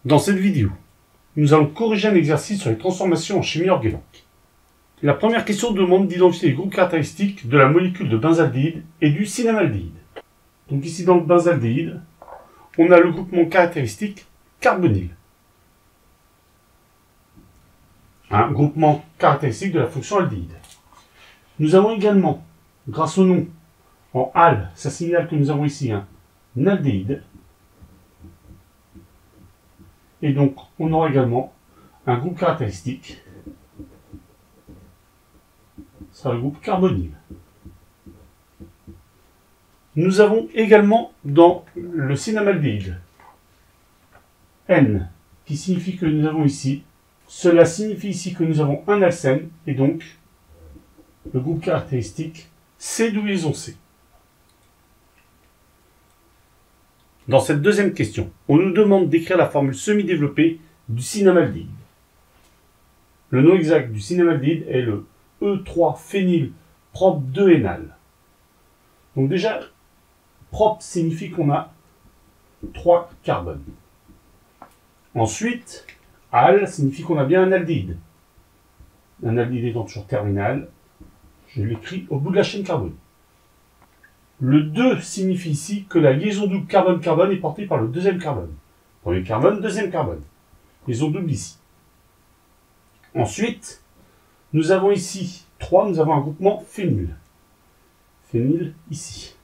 Dans cette vidéo, nous allons corriger un exercice sur les transformations en chimie organique. La première question demande d'identifier les groupes caractéristiques de la molécule de benzaldéhyde et du cinnamaldéhyde. Donc ici dans le benzaldéhyde, on a le groupement caractéristique carbonyle. Un groupement caractéristique de la fonction aldéhyde. Nous avons également, grâce au nom en al, ça signale que nous avons ici un aldéhyde. Et donc, on aura également un groupe caractéristique. Ce sera le groupe carbonyle. Nous avons également dans le cinnamaldéhyde N, qui signifie que nous avons ici, cela signifie ici que nous avons un alcène, et donc le groupe caractéristique C d'où liaison C. Dans cette deuxième question, on nous demande d'écrire la formule semi-développée du cinnamaldéhyde. Le nom exact du cinnamaldéhyde est le E3-phénylprop-2-énal. Donc déjà, prop signifie qu'on a 3 carbones. Ensuite, al signifie qu'on a bien un aldéhyde. Un aldéhyde étant toujours terminal, je l'écris au bout de la chaîne carbone. Le 2 signifie ici que la liaison double carbone-carbone est portée par le deuxième carbone. Premier carbone, deuxième carbone. Liaison double ici. Ensuite, nous avons ici 3, nous avons un groupement phényl. Phényl ici.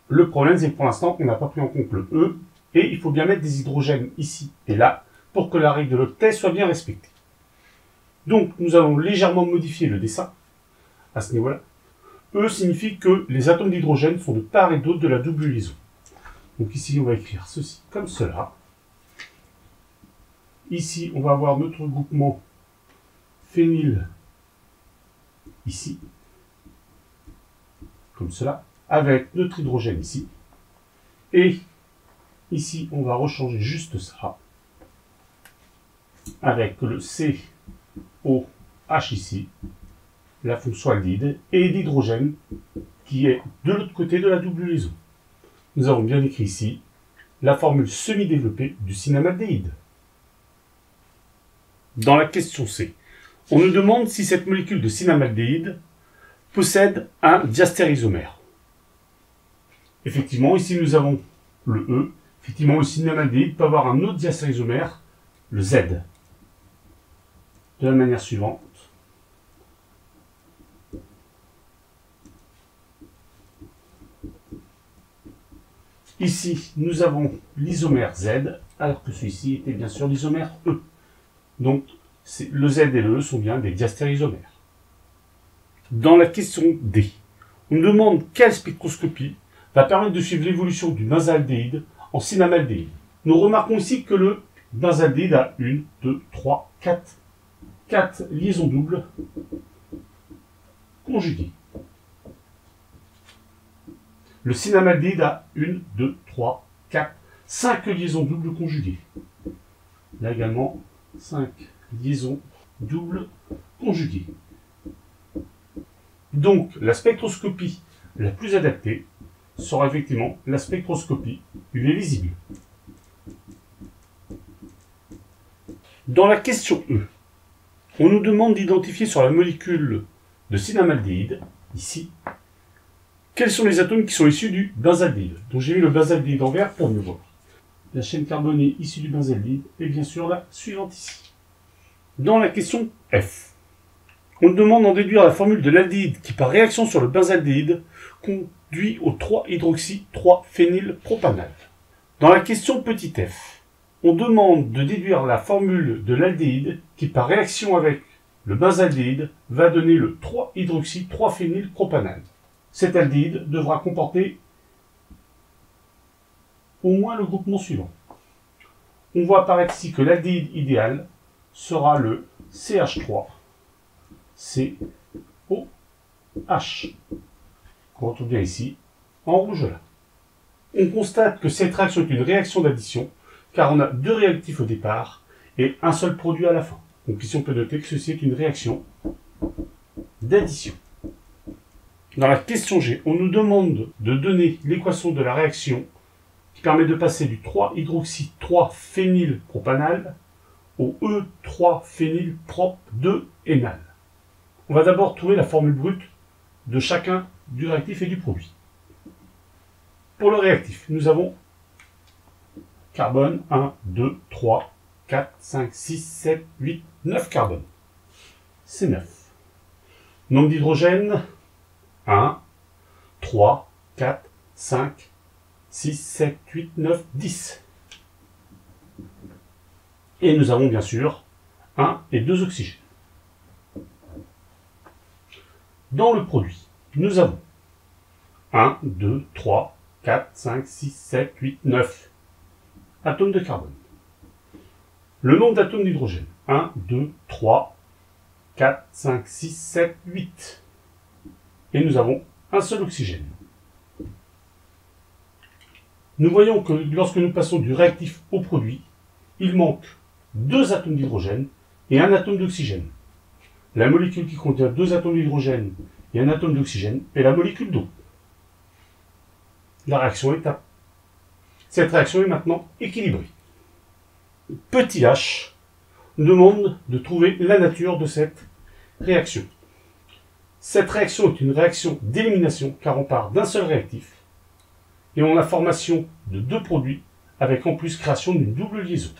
Le problème, c'est que pour l'instant, on n'a pas pris en compte le E, et il faut bien mettre des hydrogènes ici et là, pour que la règle de l'octet soit bien respectée. Donc, nous allons légèrement modifier le dessin. À ce niveau-là, E signifie que les atomes d'hydrogène sont de part et d'autre de la double liaison. Donc ici, on va écrire ceci comme cela. Ici, on va avoir notre groupement phényl ici, comme cela, avec notre hydrogène ici. Et ici, on va rechanger juste ça, avec le COH ici, la fonction aldéhyde, et l'hydrogène qui est de l'autre côté de la double liaison. Nous avons bien écrit ici la formule semi-développée du cinnamaldéhyde. Dans la question C, on nous demande si cette molécule de cinnamaldéhyde possède un diastéréisomère. Effectivement, ici nous avons le E. Effectivement, le cinnamaldéhyde peut avoir un autre diastéréisomère, le Z. De la manière suivante. Ici, nous avons l'isomère Z, alors que celui-ci était bien sûr l'isomère E. Donc, le Z et le E sont bien des diastéréisomères. Dans la question D, on nous demande quelle spectroscopie va permettre de suivre l'évolution du benzaldéhyde en cinnamaldéhyde. Nous remarquons ici que le benzaldéhyde a 1, 2, 3, 4 liaisons doubles conjuguées. Le cinnamaldéhyde a 1, 2, 3, 4, 5 liaisons doubles conjuguées. Là également, 5 liaisons doubles conjuguées. Donc, la spectroscopie la plus adaptée sera effectivement la spectroscopie UV visible. Dans la question E, on nous demande d'identifier sur la molécule de cinnamaldéhyde, ici, quels sont les atomes qui sont issus du benzaldéhyde. Donc j'ai mis le benzaldéhyde en vert pour mieux voir. La chaîne carbonée issue du benzaldéhyde est bien sûr la suivante ici. Dans la question F, on nous demande d'en déduire la formule de l'aldéhyde qui, par réaction sur le benzaldéhyde, conduit au 3-hydroxy-3-phénylpropanal. Dans la question petit f, on demande de déduire la formule de l'aldéhyde qui, par réaction avec le benzaldéhyde, va donner le 3-hydroxy-3-phénylpropanal. Cet aldéhyde devra comporter au moins le groupement suivant. On voit apparaître ici que l'aldéhyde idéal sera le CH3, COH, qu'on retrouve bien ici, en rouge là. On constate que cette réaction est une réaction d'addition, car on a 2 réactifs au départ et un seul produit à la fin. Donc ici on peut noter que ceci est une réaction d'addition. Dans la question G, on nous demande de donner l'équation de la réaction qui permet de passer du 3-hydroxy-3-phénylpropanal au E3-phénylprop-2-énal. On va d'abord trouver la formule brute de chacun du réactif et du produit. Pour le réactif, nous avons carbone 1, 2, 3, 4, 5, 6, 7, 8, 9 carbone. C'est 9. Nombre d'hydrogène 1, 3, 4, 5, 6, 7, 8, 9, 10. Et nous avons bien sûr 1 et 2 oxygènes. Dans le produit, nous avons 1, 2, 3, 4, 5, 6, 7, 8, 9 atomes de carbone. Le nombre d'atomes d'hydrogène, 1, 2, 3, 4, 5, 6, 7, 8. Et nous avons un seul oxygène. Nous voyons que lorsque nous passons du réactif au produit, il manque 2 atomes d'hydrogène et 1 atome d'oxygène. La molécule qui contient 2 atomes d'hydrogène et 1 atome d'oxygène est la molécule d'eau. La réaction est à. Cette réaction est maintenant équilibrée. Petit h nous demande de trouver la nature de cette réaction. Cette réaction est une réaction d'élimination car on part d'un seul réactif et on a formation de 2 produits avec en plus création d'une double liaison.